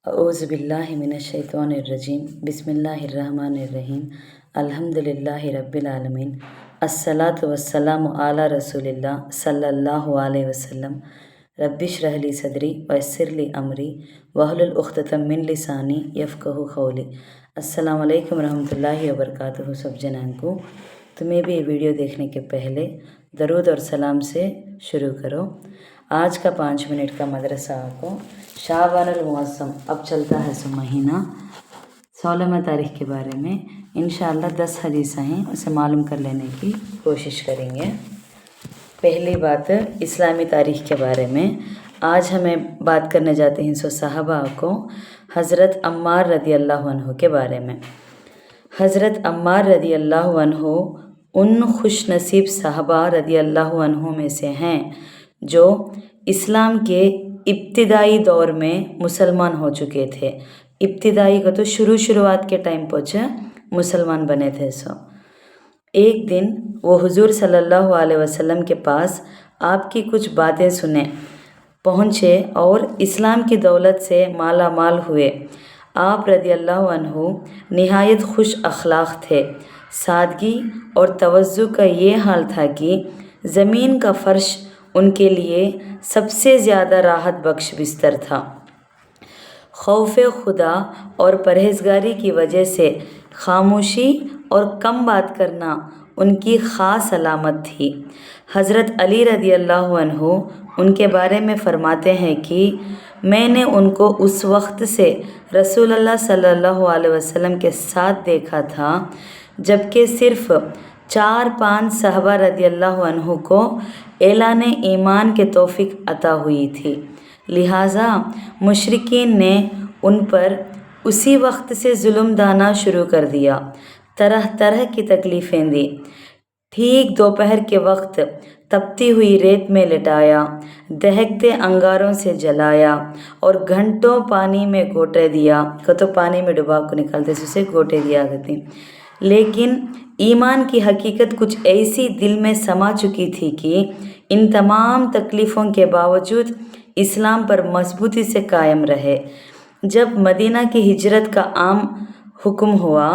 أعوذ بالله من الشيطان الرجيم بسم الله الرحمن الرحيم الحمد لله رب العالمين الصلاة والسلام على رسول الله صلى الله عليه وسلم رب اشرح لي صدري ويسر لي أمري واحلل عقدة من لساني يفقهوا قولي السلام علیکم ورحمۃ اللہ وبرکاتہ سب جنان کو۔ تمہیں بھی یہ ویڈیو دیکھنے کے پہلے درود اور سلام سے شروع کرو۔ آج کا 5 منٹ کا مدرسہ کو شعبان المعظم اب چلتا ہے سو مہینہ 16 تاریخ کے بارے میں انشاءاللہ 10 حدیثیں ہیں، اسے معلوم کر لینے کی کوشش کریں گے۔ پہلی بات اسلامی تاریخ کے بارے میں آج ہمیں بات کرنے جاتے ہیں سو صحابہ کو حضرت عمار رضی اللہ عنہ کے بارے میں۔ حضرت عمار رضی اللہ عنہ ان خوش نصیب صحابہ رضی اللہ عنہ میں سے ہیں جو اسلام کے ابتدائی دور میں مسلمان ہو چکے تھے۔ ابتدائی کا تو شروعات کے ٹائم پہنچے مسلمان بنے تھے سو۔ ایک دن وہ حضور صلی اللہ علیہ وسلم کے پاس آپ کی کچھ باتیں سنے پہنچے اور اسلام کی دولت سے مالا مال ہوئے۔ آپ رضی اللہ عنہ نہایت خوش اخلاق تھے۔ سادگی اور تواضع کا یہ حال تھا کہ زمین کا فرش ان کے لیے سب سے زیادہ راحت بخش بستر تھا۔ خوف خدا اور پرہیزگاری کی وجہ سے خاموشی اور کم بات کرنا ان کی خاص علامت تھی۔ حضرت علی رضی اللہ عنہ ان کے بارے میں فرماتے ہیں کہ میں نے ان کو اس وقت سے رسول اللہ صلی اللہ علیہ وسلم کے ساتھ دیکھا تھا جبکہ صرف 4-5 صحابہ رضی اللہ عنہ کو اعلان ایمان کے توفیق عطا ہوئی تھی، لہٰذا مشرکین نے ان پر اسی وقت سے ظلم ڈھانا شروع کر دیا، طرح طرح کی تکلیفیں دی۔ ٹھیک دوپہر کے وقت تپتی ہوئی ریت میں لٹایا، دہکتے انگاروں سے جلایا اور گھنٹوں پانی میں گوٹے دیا، تو پانی میں ڈبا کو نکالتے سے اسے گوٹے دیا کرتی۔ لیکن ایمان کی حقیقت کچھ ایسی دل میں سما چکی تھی کہ ان تمام تکلیفوں کے باوجود اسلام پر مضبوطی سے قائم رہے۔ جب مدینہ کی ہجرت کا عام حکم ہوا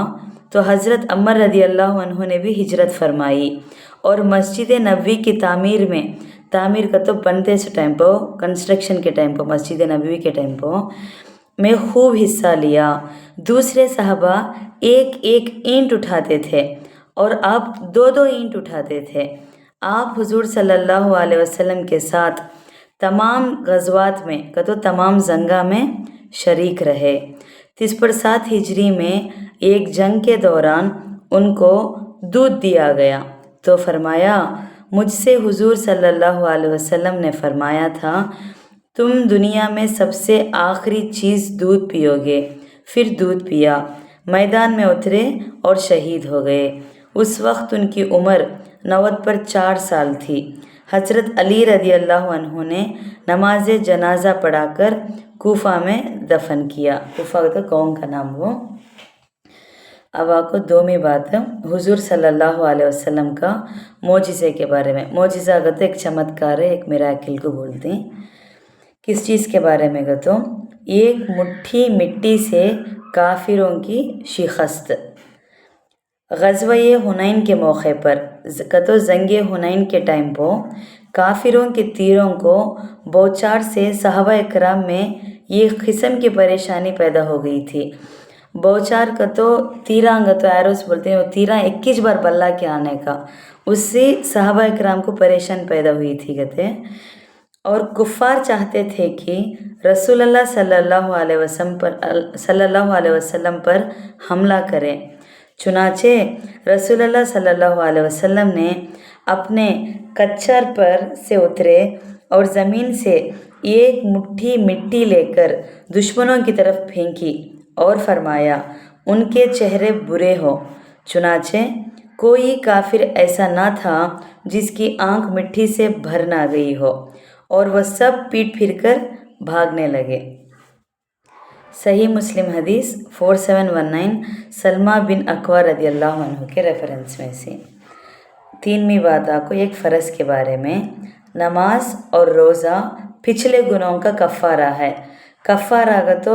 تو حضرت عمر رضی اللہ عنہ نے بھی ہجرت فرمائی اور مسجد نبوی کی تعمیر کا تو بنتے سے ٹائم پہ کنسٹرکشن کے ٹائم پہ مسجد نبوی کے ٹائم پہ میں خوب حصہ لیا۔ دوسرے صحابہ ایک اینٹ اٹھاتے تھے اور آپ 2 اینٹ اٹھاتے تھے۔ آپ حضور صلی اللہ علیہ وسلم کے ساتھ تمام غزوات میں تمام جنگاں میں شریک رہے۔ 307 ہجری میں ایک جنگ کے دوران ان کو دودھ دیا گیا تو فرمایا مجھ سے حضور صلی اللہ علیہ وسلم نے فرمایا تھا تم دنیا میں سب سے آخری چیز دودھ پیو گے۔ پھر دودھ پیا، میدان میں اترے اور شہید ہو گئے۔ اس وقت ان کی عمر 90 پر 4 سال تھی۔ حضرت علی رضی اللہ عنہ نے نماز جنازہ پڑھا کر کوفہ میں دفن کیا۔ کوفہ کا قوم کا نام وہ۔ اب آپ کو دومی بات حضور صلی اللہ علیہ وسلم کا معجزے کے بارے میں۔ معجزہ کا تو ایک چمتکار ہے، ایک میراکل کو بولتے ہیں۔ کس چیز کے بارے میں گا تو ایک مٹھی مٹی سے کافروں کی شکست۔ غزوہ حنین کے موقع پر جنگ حنین کے ٹائم پہ کافروں کے تیروں کو بوچھار سے صحابہ اکرام میں یہ قسم کی پریشانی پیدا ہو گئی تھی۔ بوچھار کا تو تیراں کا تو ایروس بولتے ہیں، وہ تیراں 21 بار بلّہ کے آنے کا، اس سے صحابہ اکرام کو پریشان پیدا ہوئی تھی کہتے ہیں۔ اور کفار چاہتے تھے کہ رسول اللہ صلی اللہ علیہ وسلم پر حملہ کریں، چنانچہ رسول اللہ صلی اللہ علیہ وسلم نے اپنے کچر پر سے اترے اور زمین سے ایک مٹھی مٹی لے کر دشمنوں کی طرف پھینکی اور فرمایا ان کے چہرے برے ہو۔ چنانچہ کوئی کافر ایسا نہ تھا جس کی آنکھ مٹی سے بھر نہ گئی ہو اور وہ سب پیٹ پھر کر بھاگنے لگے۔ صحیح مسلم حدیث 4719 سلمہ بن اکوع رضی اللہ عنہ کے ریفرنس میں سے۔ تینویں بات آپ کو ایک فرض کے بارے میں۔ نماز اور روزہ پچھلے گناہوں کا کفارہ ہے۔ کفارہ کا تو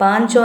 5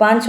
5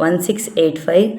1685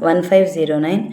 1509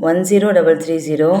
10330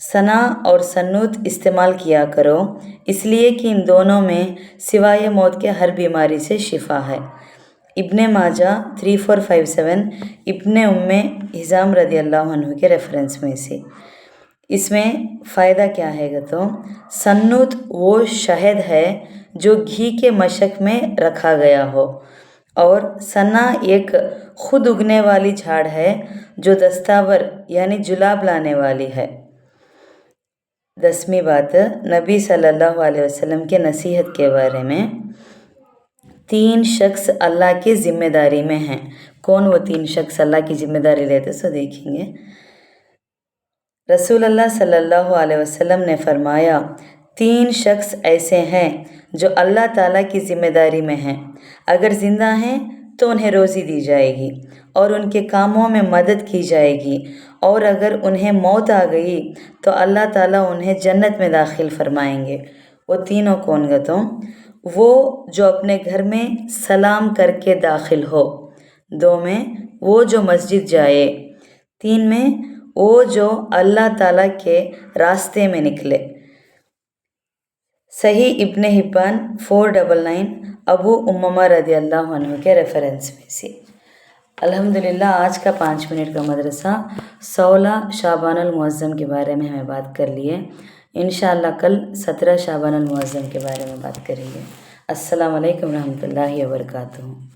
ثنا اور سنوت استعمال کیا کرو، اس لیے کہ ان دونوں میں سوائے موت کے ہر بیماری سے شفا ہے۔ ابن ماجہ 3457 ابن حزام رضی اللہ عنہ کے ریفرنس میں سے۔ اس میں فائدہ کیا ہے گا تو سنوت وہ شہد ہے جو گھی کے مشک میں رکھا گیا ہو، اور ثنا ایک خود اگنے والی جھاڑ ہے جو دستاور یعنی جلاب لانے والی ہے۔ 10ویں بات، نبی صلی اللہ علیہ وسلم کے نصیحت کے بارے میں۔ 3 شخص اللہ کی ذمہ داری میں ہیں۔ کون وہ 3 شخص اللہ کی ذمہ داری لیتے سو دیکھیں گے۔ رسول اللہ صلی اللہ علیہ وسلم نے فرمایا 3 شخص ایسے ہیں جو اللہ تعالیٰ کی ذمہ داری میں ہیں، اگر زندہ ہیں تو انہیں روزی دی جائے گی اور ان کے کاموں میں مدد کی جائے گی، اور اگر انہیں موت آ گئی تو اللہ تعالیٰ انہیں جنت میں داخل فرمائیں گے۔ وہ تینوں کون گا تو وہ جو اپنے گھر میں سلام کر کے داخل ہو، 2 میں وہ جو مسجد جائے، 3 میں وہ جو اللہ تعالیٰ کے راستے میں نکلے۔ صحیح ابن حبان 499 ابو امامہ رضی اللہ عنہ کے ریفرنس میں سے۔ الحمدللہ آج کا 5 منٹ کا مدرسہ 16 شعبان المعظم کے بارے میں ہمیں بات کر لیے۔ انشاءاللہ کل 17 شعبان المعظم کے بارے میں بات کریں گے۔ السلام علیکم ورحمۃ اللہ وبرکاتہ۔